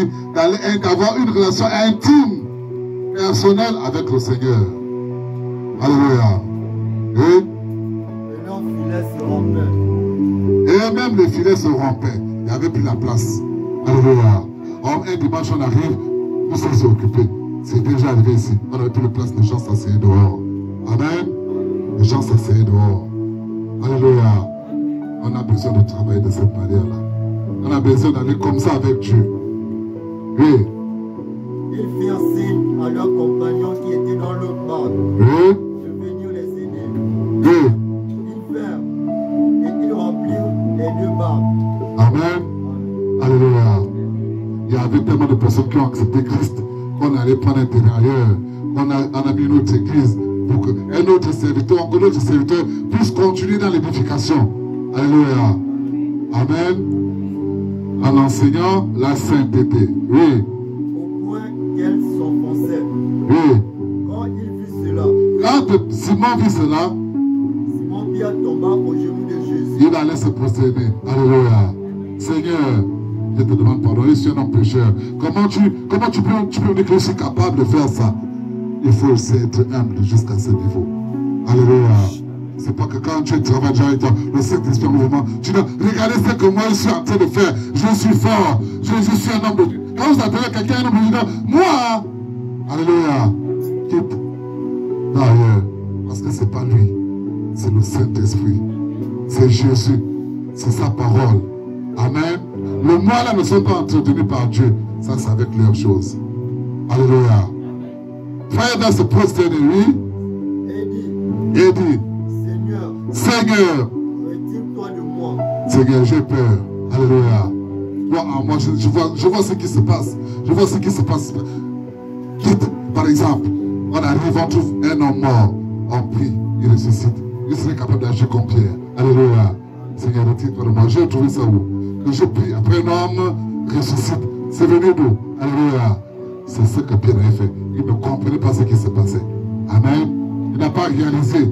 dit d'avoir une relation intime, personnelle avec le Seigneur. Alléluia. Et leurs filets se rompaient. Et même les filets se rompaient. Il n'y avait plus la place. Alléluia. Un dimanche, on arrive, tout ça s'est occupé. C'est déjà arrivé ici. On n'avait plus de place, les gens s'asseyaient dehors. Amen. Les gens s'asseyaient dehors. Alléluia. On a besoin de travailler de cette manière-là. On a besoin d'aller comme ça avec Dieu. Oui. Ils firent signe à leurs compagnons qui étaient dans l'autre barque Oui. de venir les aider. Oui. Ils vinrent et ils remplirent les deux barques. Amen. Alléluia. Il y avait tellement de personnes qui ont accepté Christ qu'on allait prendre un terrain ailleurs. On a mis une autre église pour qu'un autre serviteur puisse continuer dans l'édification. Alléluia. Amen. En enseignant la sainteté. Oui. Au point qu'elle s'enfonçait. Oui. Quand il vit cela, Quand Simon vit cela, Simon-Pierre tomba aux genoux de Jésus. il allait se prosterner. Alléluia. Seigneur, je te demande pardon. Je suis un homme pécheur. Comment tu peux me dire que je suis capable de faire ça? Il faut aussi être humble jusqu'à ce niveau. Alléluia. C'est pas que quand tu travailles déjà avec toi, le Saint-Esprit en mouvement, tu dois regarder ce que moi je suis en train de faire. Je suis fort. Je suis un homme de Dieu. Quand vous appelez quelqu'un un homme de Dieu, moi, alléluia, quitte d'ailleurs. Parce que c'est pas lui. C'est le Saint-Esprit. C'est Jésus. C'est sa parole. Amen. Le moi là ne sont pas entretenus par Dieu. Ça, c'est avec leurs choses. Alléluia. Frère dans ce prosterner, oui. Et dit, Seigneur, retire-toi de moi. Seigneur, j'ai peur. Alléluia. Moi, je vois ce qui se passe. Je vois ce qui se passe. Quitte, par exemple, on arrive, on trouve un homme mort. On prie, il ressuscite. Il serait capable d'agir comme Pierre. Alléluia. Seigneur, retire-toi de moi. J'ai trouvé ça où? Que je prie, après un homme ressuscite. C'est venu d'où? Alléluia. C'est ce que Pierre avait fait. Il ne comprenait pas ce qui se passait. Amen. Il n'a pas réalisé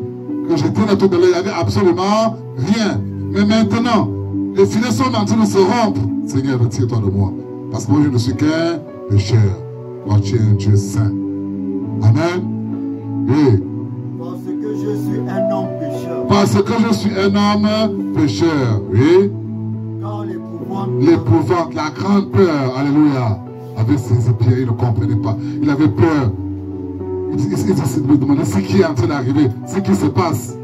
que j'étais là tout à l'heure, il n'y avait absolument rien. Mais maintenant, les filets sont en train de se rompre. Seigneur, retire-toi de moi. Parce que moi, je ne suis qu'un pécheur. Moi, tu es un Dieu saint. Amen. Oui. Parce que je suis un homme pécheur. Parce que je suis un homme pécheur. Oui. Car l'épouvante, la grande peur, alléluia, avait saisi Pierre, il ne comprenait pas. Il avait peur. Il se demandait ce qui est en train d'arriver, ce qui se passe.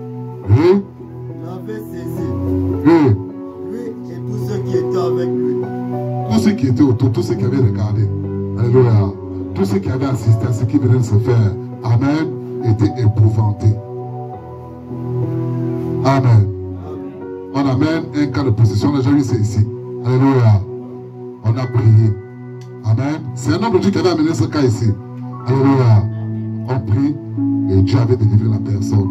Oui. Il avait saisi. Oui. Lui et tous ceux qui étaient avec lui. Tous ceux qui étaient autour, tous ceux qui avaient regardé. Alléluia. Tous ceux qui avaient assisté à ce qui venait de se faire. Amen. Étaient épouvantés. Amen. On amène un cas de possession. On a déjà vu ça ici. Alléluia. On a prié. Amen. C'est un homme de Dieu qui avait amené ce cas ici. Alléluia. On prie et Dieu avait délivré la personne.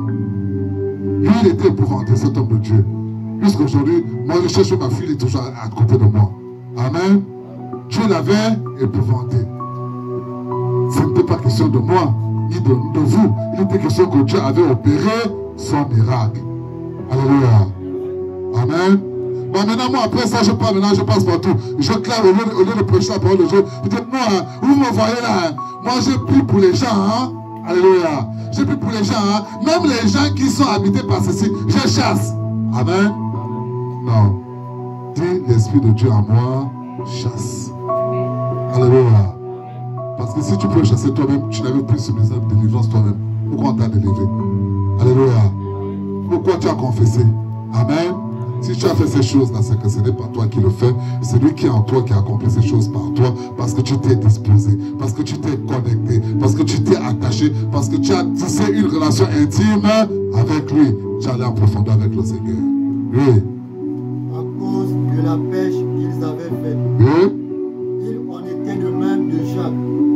Lui, il était épouvanté, cet homme de Dieu. Jusqu'aujourd'hui, moi je cherche ma fille, elle est toujours à côté de moi. Amen. Dieu l'avait épouvanté. Ce n'était pas question de moi, ni de vous. Il était question que Dieu avait opéré son miracle. Alléluia. Amen. Bon, maintenant, moi, après ça, je parle, maintenant, je passe partout. Je clame au lieu de prêcher la parole de Dieu. Je dis, moi, vous me voyez là, hein? Moi, je prie pour les gens, hein? Alléluia. Je prie pour les gens, hein? Même les gens qui sont habités par ceci, je chasse. Amen. Non. Dis, l'Esprit de Dieu en moi, chasse. Alléluia. Parce que si tu peux chasser toi-même, tu n'avais plus ce besoin de délivrance toi-même. Pourquoi on t'a délivré? Alléluia. Pourquoi tu as confessé? Amen. Si tu as fait ces choses-là, c'est que ce n'est pas toi qui le fais. C'est lui qui est en toi qui a accompli ces choses par toi. Parce que tu t'es disposé. Parce que tu t'es connecté. Parce que tu t'es attaché. Parce que tu as tissé une relation intime avec lui. Tu es allé en profondeur avec le Seigneur. Oui. À cause de la pêche qu'ils avaient faite. Oui. Il en était de même de Jacques.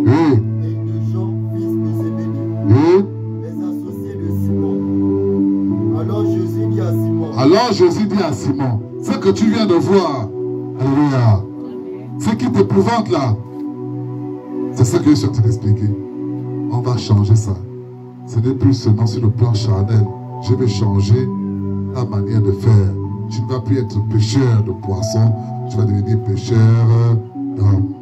Oui. Et de Jean, fils de Zébédée. Oui. Les associés de Simon. Alors Jésus dit à Simon. Alors Jésus dit à Simon, ce que tu viens de voir, alléluia, ce qui t'épouvante là, c'est ce que je suis en train d'expliquer. On va changer ça. Ce n'est plus seulement sur le plan charnel. Je vais changer ta manière de faire. Tu ne vas plus être pêcheur de poissons, tu vas devenir pêcheur d'hommes.